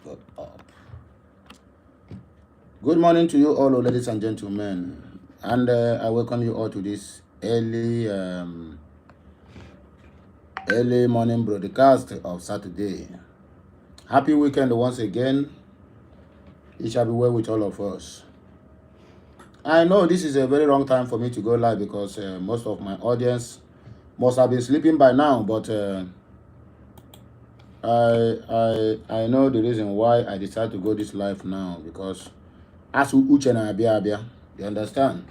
Got up. Good morning to you all, ladies and gentlemen, and I welcome you all to this early morning broadcast of Saturday. Happy weekend once again. It shall be well with all of us. I know this is a very wrong time for me to go live because most of my audience must have been sleeping by now, but I know the reason why I decided to go this live now because as Uche na Abia, you understand?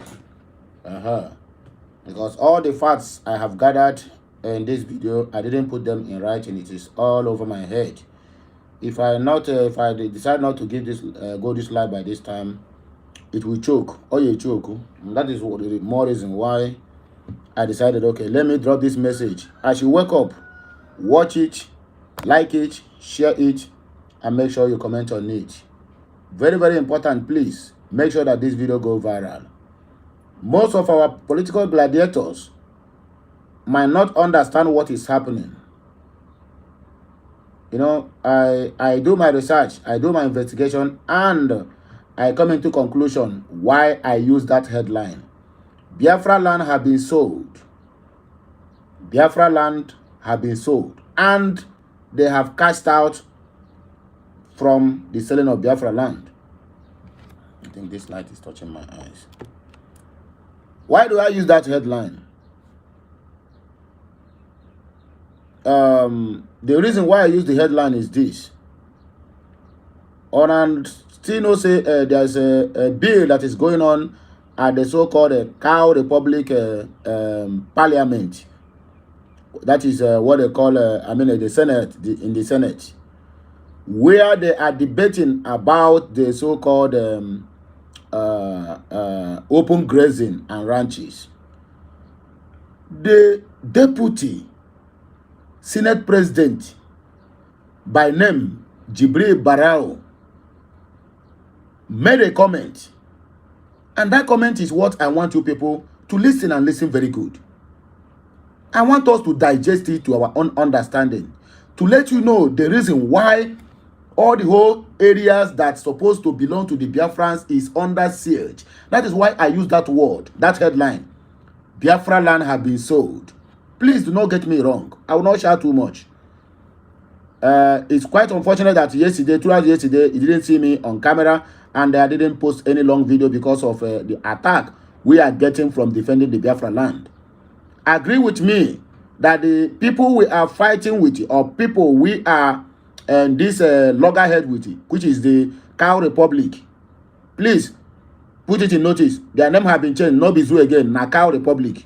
Uh-huh. Because all the facts I have gathered in this video, I didn't put them in writing. It is all over my head. If I decide not to give this go this live by this time, it will choke. Oh, you choke. And that is what the more reason why I decided, okay, let me drop this message. As you wake up, watch it, like it, share it, and make sure you comment on it. Very, very important, please. Make sure that this video go viral. Most of our political gladiators might not understand what is happening. You know, I do my research, I do my investigation, and I come into conclusion why I use that headline. BiafraLand have been sold. BiafraLand have been sold. And they have cashed out from the selling of BiafraLand. I think this light is touching my eyes. Why do I use that headline? The reason why I use the headline is this. And still no say there's a bill that is going on at the so-called Cow Republic Parliament. That is what they call, the Senate, in the Senate, where they are debating about the so-called open grazing and ranches. The deputy Senate president by name Jibril Barao made a comment, and that comment is what I want you people to listen and listen very good. I want us to digest it to our own understanding, to let you know the reason why all the whole areas that's supposed to belong to the Biafrans is under siege. That is why I use that word, that headline. BiafraLand have been sold. Please do not get me wrong. I will not shout too much. It's quite unfortunate that throughout yesterday, you didn't see me on camera, and I didn't post any long video because of the attack we are getting from defending the BiafraLand. Agree with me that the people we are fighting with, or people we are this loggerhead with, which is the Cow Republic, please put it in notice. Their name have been changed. No Bizu again. Na Cow Republic.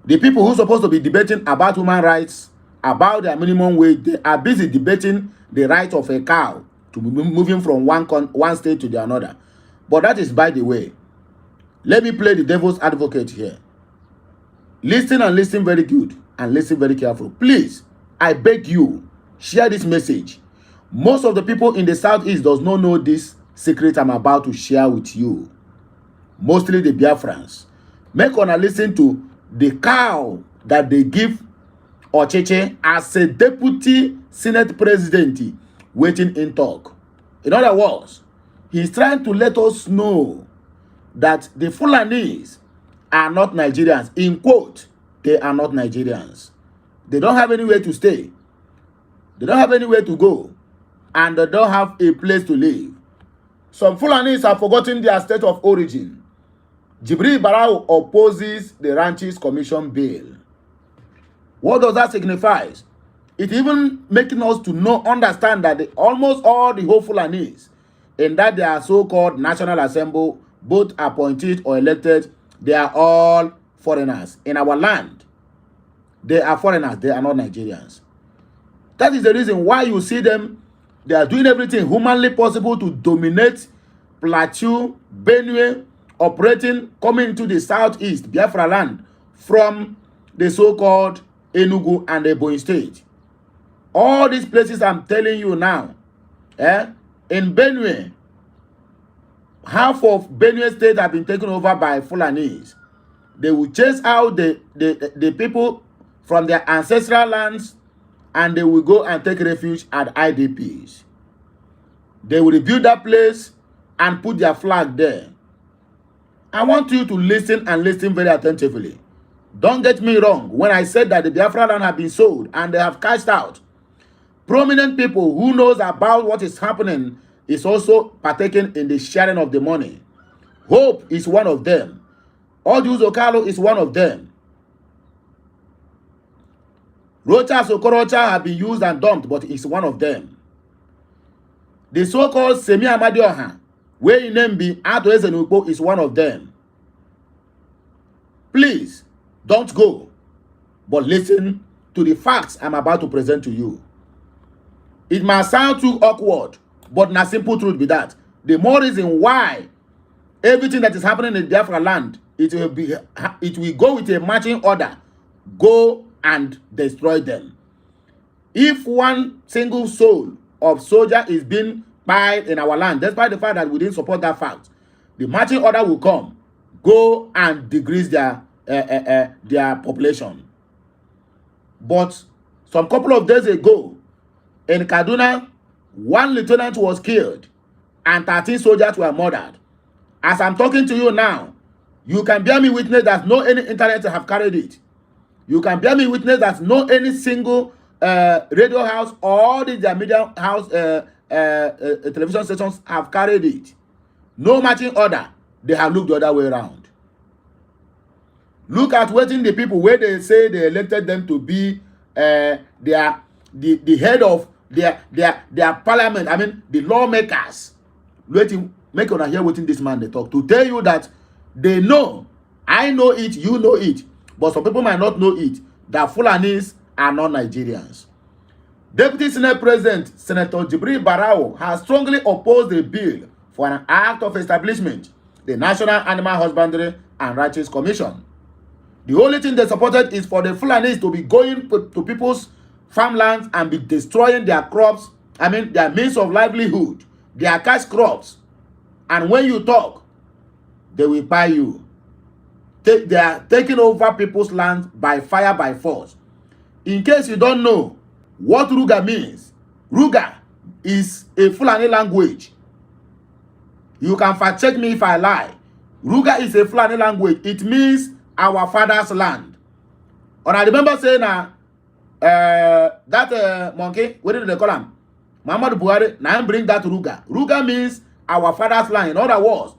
The people who are supposed to be debating about human rights, about their minimum wage, they are busy debating the right of a cow to be moving from one state to the another. But that is by the way. Let me play the devil's advocate here. Listen and listen very good, and listen very careful. Please, I beg you, share this message. Most of the people in the Southeast does not know this secret I'm about to share with you. Mostly the Biafrans. Make una listen to the cow that they give Ocheche as a deputy Senate president waiting in talk. In other words, he's trying to let us know that the Fulanis are not Nigerians. In quote, they are not Nigerians. They don't have anywhere to stay. They don't have anywhere to go. And they don't have a place to live. Some Fulanis have forgotten their state of origin. Jibril Barao opposes the Ranches Commission bill. What does that signify? It even making us to understand that almost all the whole Fulanis, in that they are so-called National Assembly, both appointed or elected, they are all foreigners. In our land, they are foreigners. They are not Nigerians. That is the reason why you see them. They are doing everything humanly possible to dominate Plateau, Benue, operating, coming into the Southeast, BiafraLand, from the so-called Enugu and Ebonyi State. All these places I'm telling you now, in Benue, half of Benue State have been taken over by Fulanis. They will chase out the people from their ancestral lands and they will go and take refuge at IDPs. They will rebuild that place and put their flag there. I want you to listen and listen very attentively. Don't get me wrong. When I said that the Biafra land have been sold and they have cashed out, prominent people who knows about what is happening is also partaking in the sharing of the money. Hope is one of them. Odius Okalo is one of them. Rocha Sokorocha have been used and dumped, but it's one of them. The so-called Semi Amadioha, where in name be Ato Ezenukpo, is one of them. Please, don't go, but listen to the facts I'm about to present to you. It might sound too awkward, but na simple truth be that. The more reason why everything that is happening in Biafra land, it will go with a marching order. Go and destroy them. If one single soul of soldier is being piled in our land, despite the fact that we didn't support that fact, the marching order will come. Go and decrease their population. But some couple of days ago, in Kaduna, 1 lieutenant was killed and 13 soldiers were murdered. As I'm talking to you now, you can bear me witness that no any internet have carried it. You can bear me witness that no any single radio house or the media house television stations have carried it. No marching order. They have looked the other way around. Look at waiting the people where they say they elected them to be the head of their parliament. I mean the lawmakers. Waiting, make una hear waiting this man they talk to tell you that they know. I know it, you know it, but some people might not know it. That Fulanis are not Nigerians. Deputy Senate President Senator Jibril Barao has strongly opposed the bill for an act of establishment, the National Animal Husbandry and Rights Commission. The only thing they supported is for the Fulanis to be going to people's farmlands and be destroying their crops, I mean their means of livelihood, their cash crops. And when you talk, they will buy you. They are taking over people's land by fire, by force. In case you don't know what Ruga means, Ruga is a Fulani language. You can fact check me if I lie. Ruga is a Fulani language. It means our father's land. And I remember saying that monkey, what did they call him? Muhammad Buhari, now bring that Ruga. Ruga means our father's land. In other words,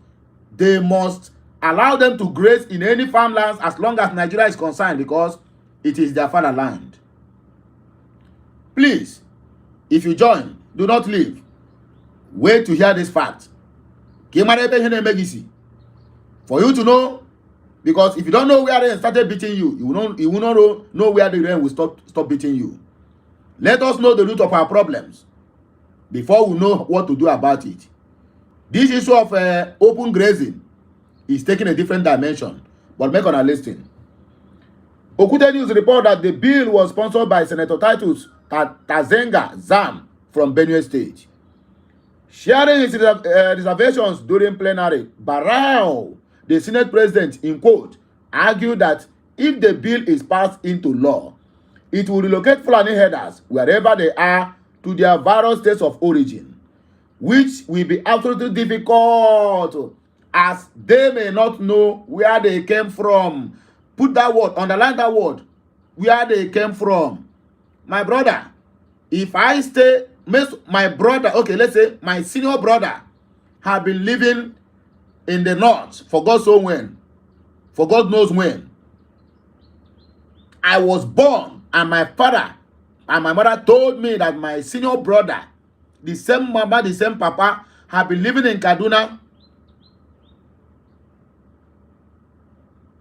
they must allow them to graze in any farmlands as long as Nigeria is concerned, because it is their fatherland. Please, if you join, do not leave. Wait to hear this fact. For you to know, because if you don't know where they started beating you, you will not know where the rain will stop beating you. Let us know the root of our problems before we know what to do about it. This issue of open grazing is taking a different dimension, but make on a listen. Okute News report that the bill was sponsored by Senator Titus Tazenga Zam from Benue State. Sharing his reservations during plenary, Barao, the Senate President, in quote, argued that if the bill is passed into law, it will relocate Fulani herders wherever they are to their various states of origin, which will be absolutely difficult as they may not know where they came from. Put that word, underline that word, where they came from. My brother, if I stay, my brother, okay, let's say my senior brother have been living in the north for God so when, for God knows when. I was born and my father and my mother told me that my senior brother, the same mama, the same papa, have been living in Kaduna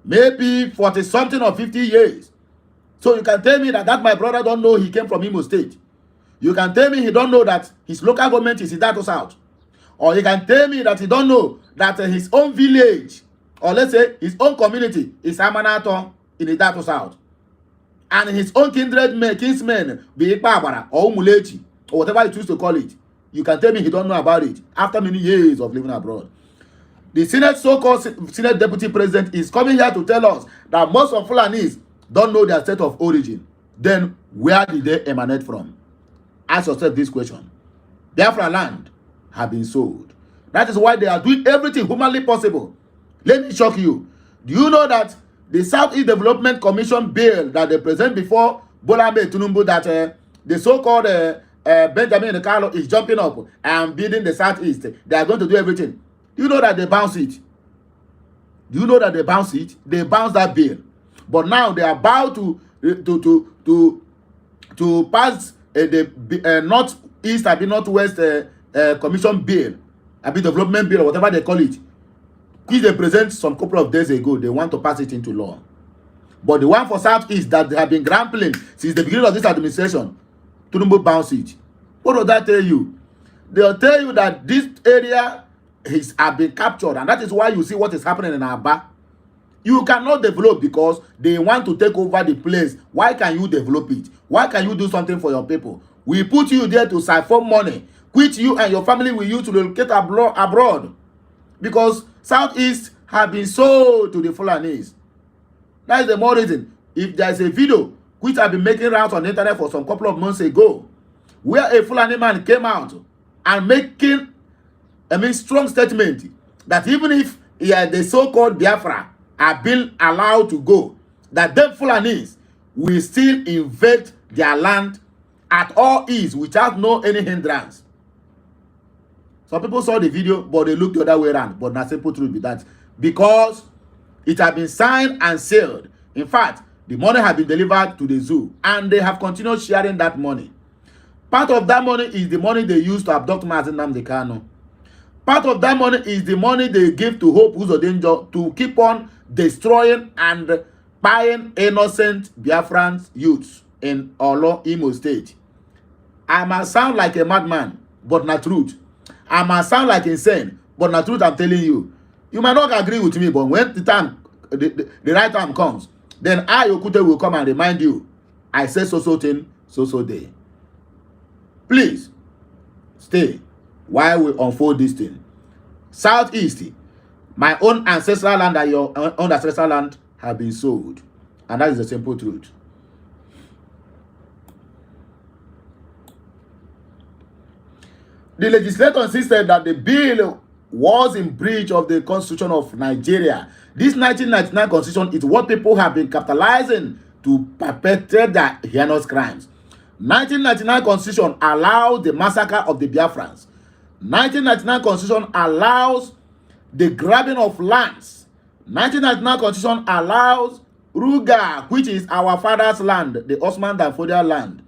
maybe 40 something or 50 years. So you can tell me that my brother don't know he came from Imo State. You can tell me he don't know that his local government is Idato South. Or you can tell me that he don't know that his own village, or let's say his own community, is Amanato in Idato South. And his own kinsmen, be Ikpabara or Umulechi, or whatever you choose to call it. You can tell me he don't know about it after many years of living abroad. The Senate, so-called Senate Deputy President, is coming here to tell us that most of Fulanis don't know their state of origin. Then Where did they emanate from? Ask yourself this question. BiafraLand have been sold. That is why they are doing everything humanly possible. Let me shock you. Do you know that the Southeast Development Commission bill that they present before Bola Ahmed Tinubu, that the so-called Benjamin Carlo is jumping up and bidding the Southeast, they are going to do everything. Do you know that they bounce it? Do you know that they bounce it? They bounce that bill. But now they are about to pass the Northeast and Northwest Commission bill, a development bill or whatever they call it. Which they present some couple of days ago, they want to pass it into law. But the one for Southeast that they have been grappling since the beginning of this administration, Tinubu bounce it. What does that tell you? They'll tell you that this area has been captured, and that is why you see what is happening in Aba. You cannot develop because they want to take over the place. Why can you develop it? Why can you do something for your people? We put you there to siphon money, which you and your family will use to relocate abroad. Because Southeast have been sold to the Fulanis. That is the more reason. If there is a video which have been making rounds on the internet for some couple of months ago, where a Fulani man came out and making strong statement that even if the so-called Biafra are being allowed to go, that them Fulanis will still invade their land at all ease without any hindrance. Some people saw the video, but they looked the other way around. But the simple truth be that because it has been signed and sealed. In fact, the money has been delivered to the zoo, and they have continued sharing that money. Part of that money is the money they use to abduct Mazi Nnamdi Kanu. Part of that money is the money they give to Hope Uzodinjo to keep on destroying and buying innocent Biafran youths in Olo, Imo State. I must sound like a madman, but not truth. I must sound like insane, but not truth. I'm telling you. You might not agree with me, but when the time, the right time comes, then I, Okute, will come and remind you. I said so thing, so day. Please stay while we unfold this thing. Southeast, my own ancestral land and your own ancestral land have been sold, and that is the simple truth. The legislator insisted that the bill was in breach of the Constitution of Nigeria. This 1999 Constitution is what people have been capitalizing to perpetrate their heinous crimes. 1999 Constitution allows the massacre of the Biafrans. 1999 Constitution allows the grabbing of lands. 1999 Constitution allows Ruga, which is our father's land, the Osman Dan Fodio land.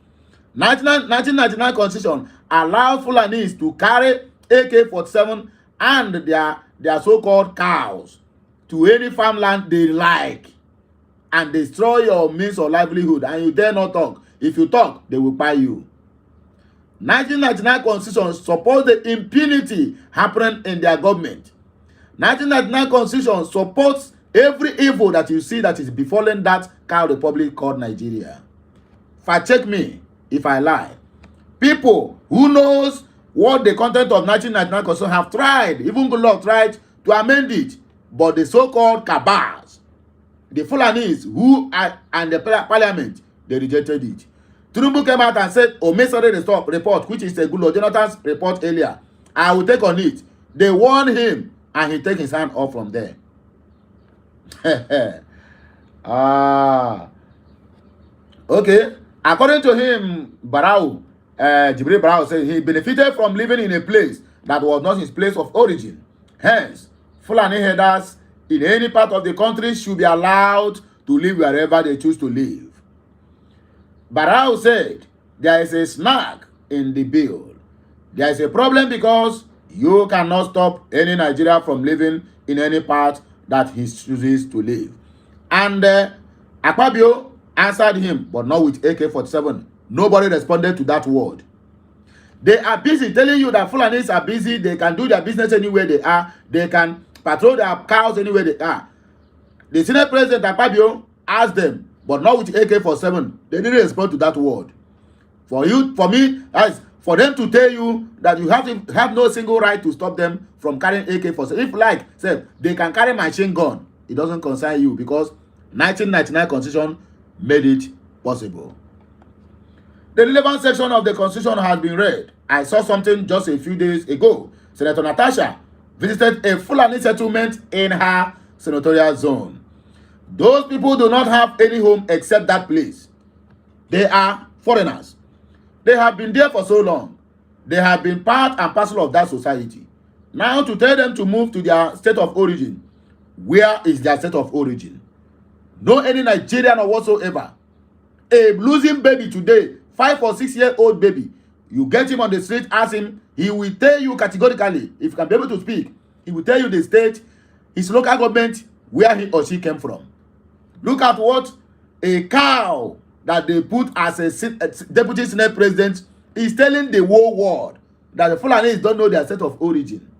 1999 Constitution allows Fulanis to carry AK-47 and their so-called cows to any farmland they like and destroy your means of livelihood, and you dare not talk. If you talk, they will buy you. 1999 Constitution supports the impunity happening in their government. 1999 Constitution supports every evil that you see that is befalling that cow republic called Nigeria. Fact check me if I lie. People who knows what the content of 1999 Constitution have tried, even Goodluck tried to amend it, but the so-called cabals, the Fulanis who are and the parliament, they rejected it. Tinubu came out and said, Omisore report, which is a Goodluck Jonathan's report earlier, I will take on it. They warned him, and he take his hand off from there. Okay. According to him, Jibril Barau said he benefited from living in a place that was not his place of origin. Hence, Fulani herders in any part of the country should be allowed to live wherever they choose to live. Barau said there is a snag in the bill. There is a problem because you cannot stop any Nigerian from living in any part that he chooses to live. And Akpabio answered him, but not with AK-47. Nobody responded to that word. They are busy telling you that Fulanis are busy. They can do their business anywhere they are. They can patrol their cows anywhere they are. The Senate President Akpabio asked them, but not with AK-47. They didn't respond to that word. For me, as for them to tell you that you have no single right to stop them from carrying AK-47. If like said they can carry machine gun, it doesn't concern you because 1999 Constitution made it possible. The relevant section of the Constitution has been read. I saw something just a few days ago. Senator Natasha visited a Fulani settlement in her senatorial zone. Those people do not have any home except that place. They are foreigners. They have been there for so long. They have been part and parcel of that society. Now to tell them to move to their state of origin, where is their state of origin? No any Nigerian or whatsoever. A losing baby today, 5 or 6 year old baby, you get him on the street, ask him, he will tell you categorically, if you can be able to speak, he will tell you the state, his local government, where he or she came from. Look at what a cow that they put as a deputy senate president is telling the whole world, that the Fulanis don't know their state of origin.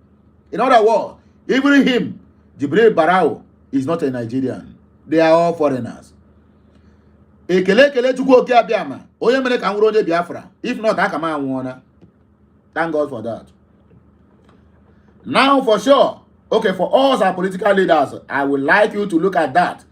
In other words, even him, Jibril Barao, is not a Nigerian. They are all foreigners. Ekele chukwu oke abiama. Onye mere ka nwuru onye Biafra. If not, aka ma anwụọna. Thank God for that. Now for sure, okay, for us our political leaders, I would like you to look at that.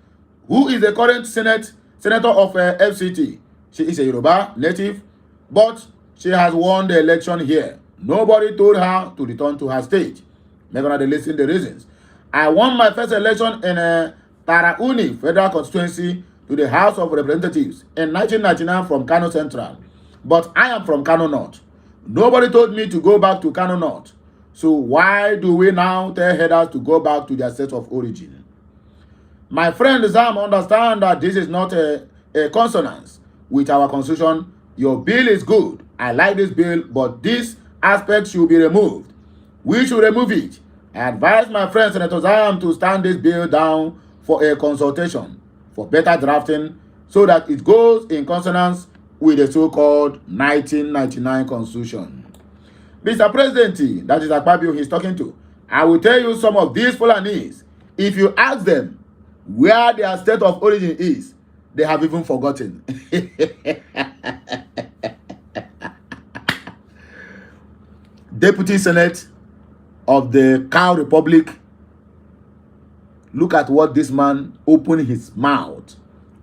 Who is the current senator of FCT? She is a Yoruba native, but she has won the election here. Nobody told her to return to her state. They're gonna listen the reasons. I won my first election in Tarauni Federal Constituency to the House of Representatives in 1999 from Kano Central. But I am from Kano North. Nobody told me to go back to Kano North. So why do we now tell headers to go back to their state of origin? My friend Zam, understand that this is not a consonance with our constitution. Your bill is good. I like this bill, but this aspect should be removed. We should remove it. I advise my friend Senator Zam to stand this bill down for a consultation for better drafting so that it goes in consonance with the so-called 1999 Constitution. Mr. President, that is Akpabio he's talking to. I will tell you some of these Fulanis. If you ask them where their state of origin is, they have even forgotten. Deputy Senate of the Cow Republic. Look at what this man opened his mouth.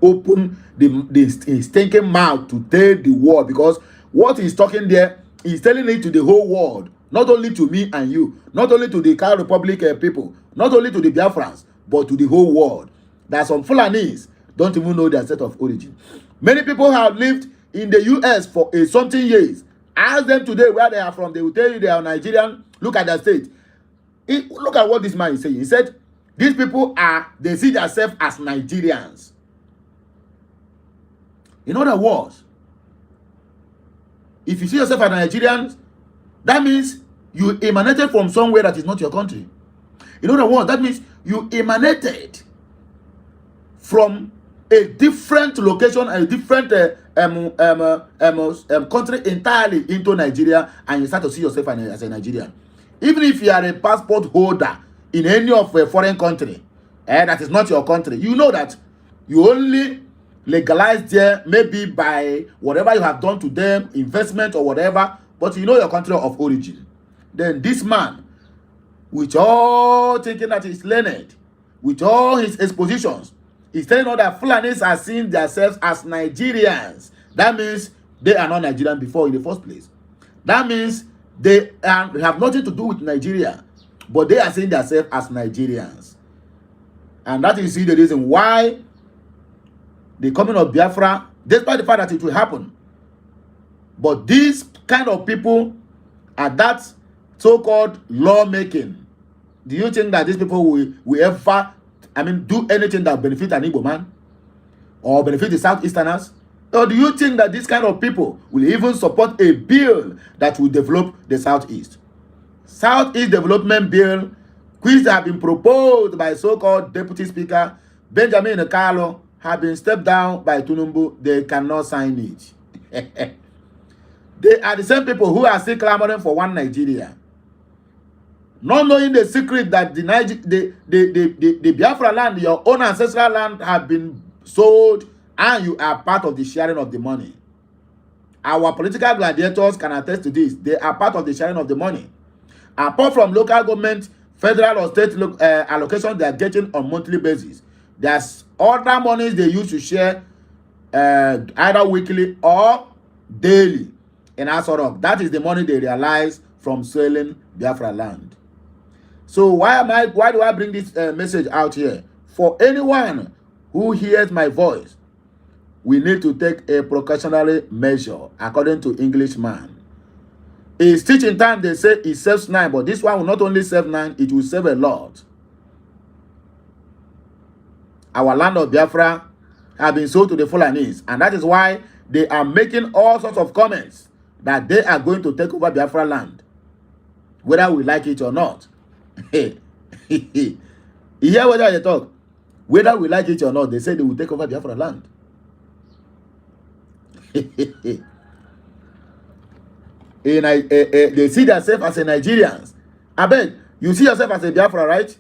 Open his stinking mouth to tell the world, because what he's talking there, he's telling it to the whole world. Not only to me and you, not only to the Cow Republic people, not only to the Biafrans, but to the whole world. That some Fulanis don't even know their state of origin. Many people have lived in the US for something years. Ask them today where they are from. They will tell you they are Nigerian. Look at their state. Look at what this man is saying. He said, these people they see themselves as Nigerians. In other words, if you see yourself as Nigerians, that means you emanated from somewhere that is not your country. In other words, that means you emanated from a different location, a different country entirely into Nigeria, and you start to see yourself as a Nigerian. Even if you are a passport holder in any of a foreign country, that is not your country, you know that you only legalize there maybe by whatever you have done to them, investment or whatever, but you know your country of origin. Then this man, with all thinking that he's learned, with all his expositions, he's telling us that Fulanis are seeing themselves as Nigerians. That means they are not Nigerian before in the first place. That means they have nothing to do with Nigeria, but they are seeing themselves as Nigerians. And that is the reason why the coming of Biafra, despite the fact that it will happen, but these kind of people are that so-called lawmaking. Do you think that these people will ever, do anything that benefit an Igbo man or benefit the Southeasterners? Or do you think that this kind of people will even support a bill that will develop the Southeast? Southeast Development Bill, which have been proposed by so-called Deputy Speaker Benjamin Akalo, have been stepped down by Tunumbu. They cannot sign it. They are the same people who are still clamoring for one Nigeria, not knowing the secret that the Biafra land, your own ancestral land, have been sold, and you are part of the sharing of the money. Our political gladiators can attest to this. They are part of the sharing of the money. Apart from local government, federal or state allocation they are getting on monthly basis, there's other monies they use to share either weekly or daily in Asorok. That is the money they realize from selling Biafra land. So why do I bring this message out here? For anyone who hears my voice, we need to take a precautionary measure according to Englishman. It's teaching time, they say it saves 9, but this one will not only save 9, it will save a lot. Our land of Biafra have been sold to the Fulanese, and that is why they are making all sorts of comments that they are going to take over Biafra land, whether we like it or not. You hear whether they talk? Whether we like it or not, they say they will take over Biafra land. They see themselves as a Nigerians. I beg, you see yourself as a Biafra, right?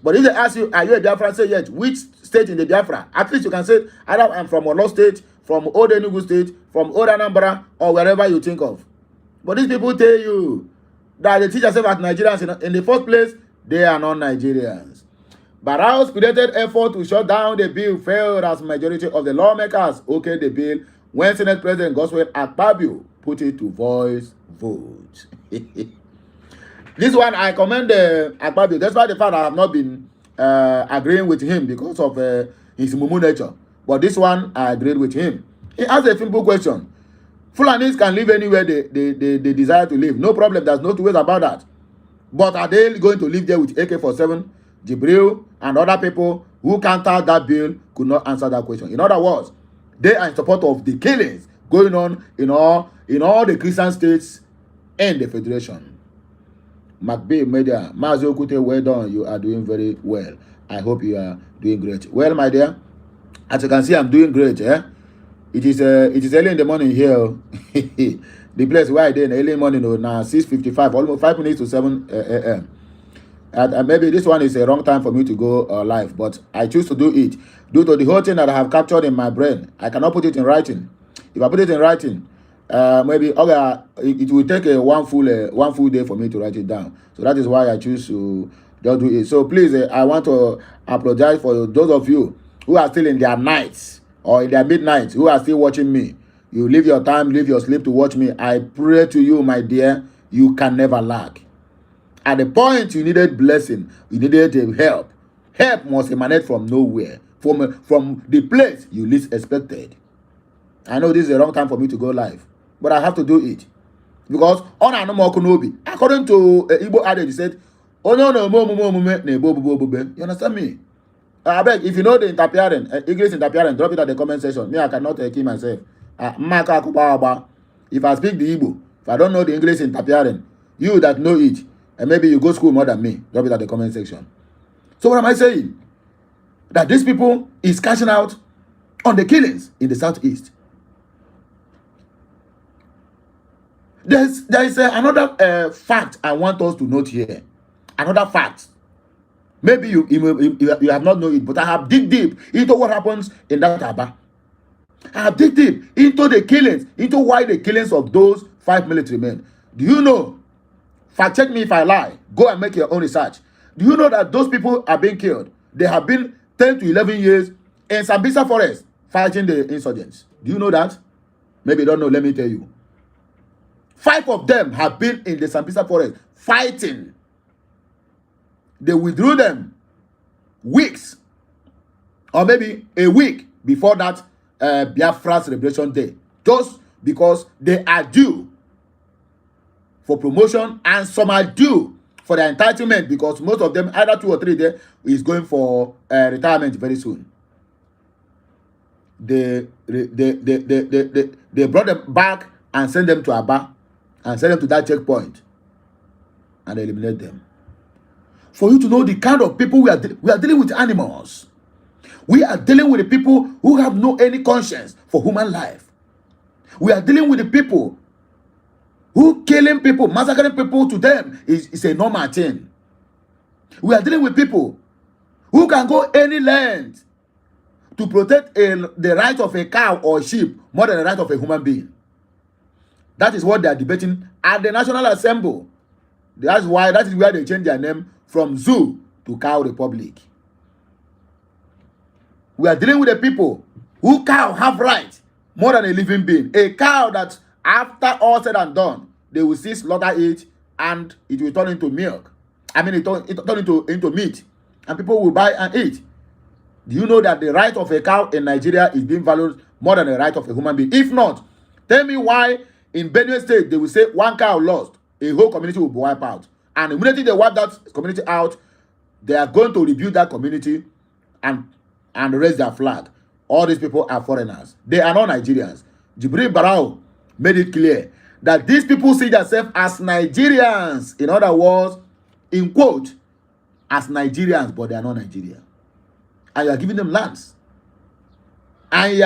But if they ask you, are you a Biafra? Say yes. Which state in the Biafra? At least you can say, either I'm from Olo State, from Old Enugu State, from Old Anambra, or wherever you think of. But these people tell you that they teach themselves as Nigerians. In the first place, they are not Nigerians. Barrow's created effort to shut down the bill failed as majority of the lawmakers okayed the bill when Senate President Godswill Akpabio put it to voice vote. This one, I commend Akpabio, despite the fact I have not been agreeing with him because of his mumu nature. But this one, I agreed with him. He asked a simple question. Fulanis can live anywhere they desire to live. No problem. There's no two ways about that. But are they going to live there with AK-47? Jibril and other people who countered that bill could not answer that question. In other words, they are in support of the killings going on in all the Christian states and the Federation. McBee Media, Mazo Kute, well done. You are doing very well. I hope you are doing great. Well, my dear, as you can see, I'm doing great. It is early in the morning here. The place where I did early morning now 6:55, almost 5 minutes to 7 a.m. And maybe this one is a wrong time for me to go live, but I choose to do it due to the whole thing that I have captured in my brain. I cannot put it in writing. If I put it in writing, maybe it will take one full day for me to write it down. So that is why I choose to just do it. So please, I want to apologize for those of you who are still in their nights or in their midnight, who are still watching me. You leave your time, leave your sleep to watch me. I pray to you, my dear, you can never lack. At the point you needed blessing, you needed help. Help must emanate from nowhere, from the place you least expected. I know this is the wrong time for me to go live, but I have to do it. Because on and no kunobi, according to Igbo adage, he said, "Oh no, you understand me? I beg, if you know the interpreting, English interpreting, drop it at the comment section. Me, I cannot keep myself. If I speak the Igbo, if I don't know the English interpreting, you that know it, and maybe you go school more than me, drop it at the comment section." So what am I saying? That these people is cashing out on the killings in the southeast. There is another fact I want us to note here. Another fact. Maybe you have not known it, but I have dig deep into what happens in that Aba. I have dig deep into the killings, into why the killings of those 5 military men. Do you know? Fact check me if I lie. Go and make your own research. Do you know that those people are being killed? They have been 10 to 11 years in Sambisa forest fighting the insurgents. Do you know that? Maybe you don't know. Let me tell you. 5 of them have been in the Sambisa forest fighting. They withdrew them weeks or maybe a week before that Biafra celebration day, just because they are due for promotion and some are due for their entitlement, because most of them, either 2 or 3 there, is going for retirement very soon. They brought them back and sent them to Aba and sent them to that checkpoint and eliminate them. For you to know the kind of people we are dealing with animals. We are dealing with the people who have no any conscience for human life. We are dealing with the people who killing people, massacring people to them is a normal thing. We are dealing with people who can go any length to protect the right of a cow or sheep more than the right of a human being. That is what they are debating at the National Assembly. That is where they change their name from Zoo to Cow Republic. We are dealing with the people who cow have rights more than a living being. A cow that after all said and done, they will see slaughter it and it will turn into milk. I mean, it turn into meat and people will buy and eat. Do you know that the right of a cow in Nigeria is being valued more than the right of a human being? If not, tell me why in Benue State they will say one cow lost, a whole community will be wiped out. And immediately they wipe that community out, they are going to rebuild that community and raise their flag. All these people are foreigners. They are not Nigerians. Jibril Barao made it clear that these people see themselves as Nigerians. In other words, in quote, as Nigerians, but they are not Nigerian. And you are giving them lands. And you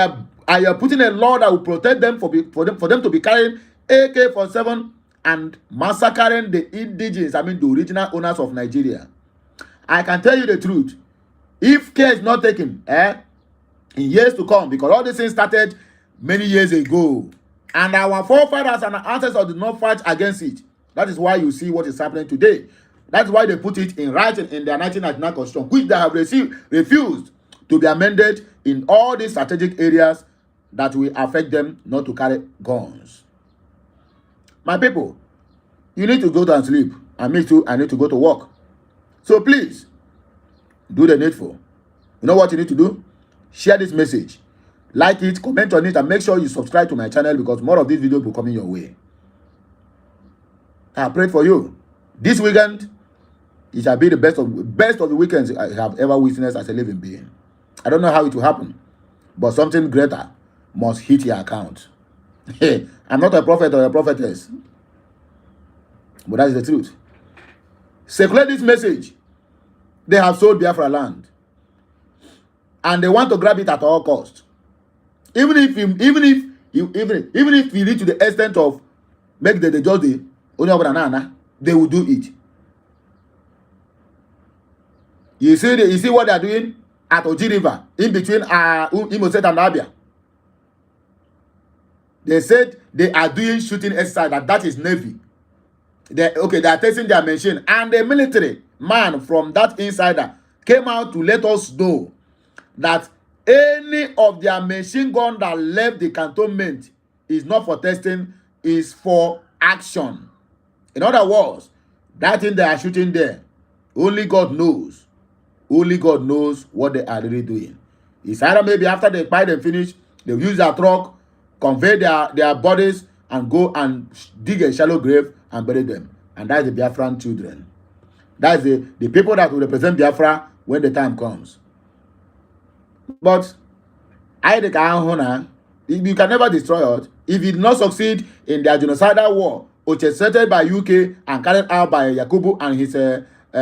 are putting a law that will protect them for them to be carrying AK-47 and massacring the indigenous, I mean the original owners of Nigeria. I can tell you the truth. If care is not taken, in years to come, because all these things started many years ago, and our forefathers and our ancestors did not fight against it. That is why you see what is happening today. That's why they put it in writing in their 1999 constitution, which they have refused to be amended in all these strategic areas that will affect them not to carry guns. My people, you need to go to and sleep. And me too, I need to go to work. So please, do the needful. You know what you need to do? Share this message. Like it, comment on it, and make sure you subscribe to my channel because more of these videos will come in your way. I pray for you. This weekend, it shall be the best of the weekends I have ever witnessed as a living being. I don't know how it will happen, but something greater must hit your account. I'm not a prophet or a prophetess, but that is the truth. Circulate this message. They have sold BiafraLand, and they want to grab it at all cost. Even if you reach to the extent of make the judge the they will do it. You see what they are doing at Oji River, in between Imo State and Abia. They said they are doing shooting exercise, that is Navy. They are testing their machine, and the military man from that insider came out to let us know that any of their machine gun that left the cantonment is not for testing, is for action. In other words, that thing they are shooting there, only God knows. Only God knows what they are really doing. It's either maybe after they buy them finish, they'll use their truck, convey their bodies, and go and dig a shallow grave and bury them. And that's the Biafran children. That's the people that will represent Biafra when the time comes. But you can never destroy it. If it did not succeed in their genocidal war, orchestrated by UK and carried out by Yakubu and his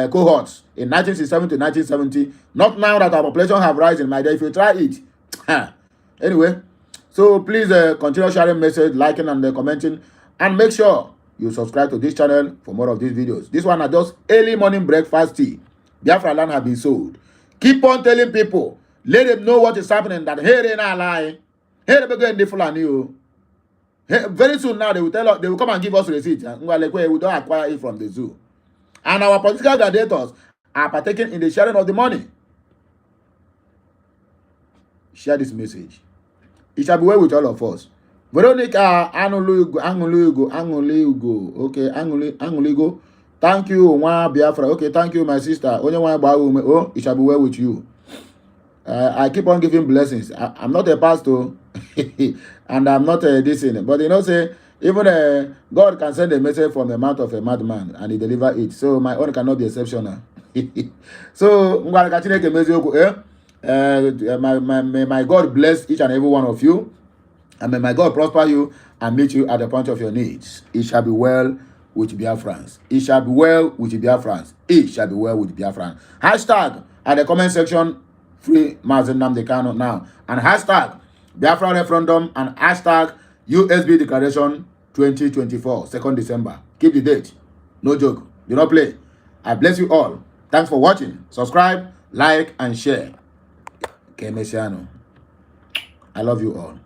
cohorts in 1967 to 1970, not now that our population have risen, my dear, if you try it. Anyway, so please continue sharing message, liking and commenting, and make sure you subscribe to this channel for more of these videos. This one are just early morning breakfast tea. BiafraLand have been sold. Keep on telling people, let them know what is happening, that hey, they're not lying. Hey, they're going to Fulani. Hey, very soon now they will tell us, they will come and give us receipt. And we're like, well, we don't acquire it from the zoo. And our political gladiators are partaking in the sharing of the money. Share this message. It shall be well with all of us. Veronica Anguligo. Okay, Anguligo. Thank you, Wa Biafra. Okay, thank you, my sister. Oh, it shall be well with you. I keep on giving blessings. I'm not a pastor, and I'm not a decent. But you know, say even God can send a message from the mouth of a madman, and he deliver it. So my own cannot be exceptional. So may my God bless each and every one of you, and may my God prosper you and meet you at the point of your needs. It shall be well with Biafrans. It shall be well with Biafrans. It shall be well with Biafrans. Hashtag at the comment section, free Mazen Nnamdi Kanu now, and hashtag Biafra referendum and hashtag USB declaration 2024 2nd December. Keep the date. No joke. Do not play. I bless you all. Thanks for watching. Subscribe, like, and share. Okay, Messiano. I love you all.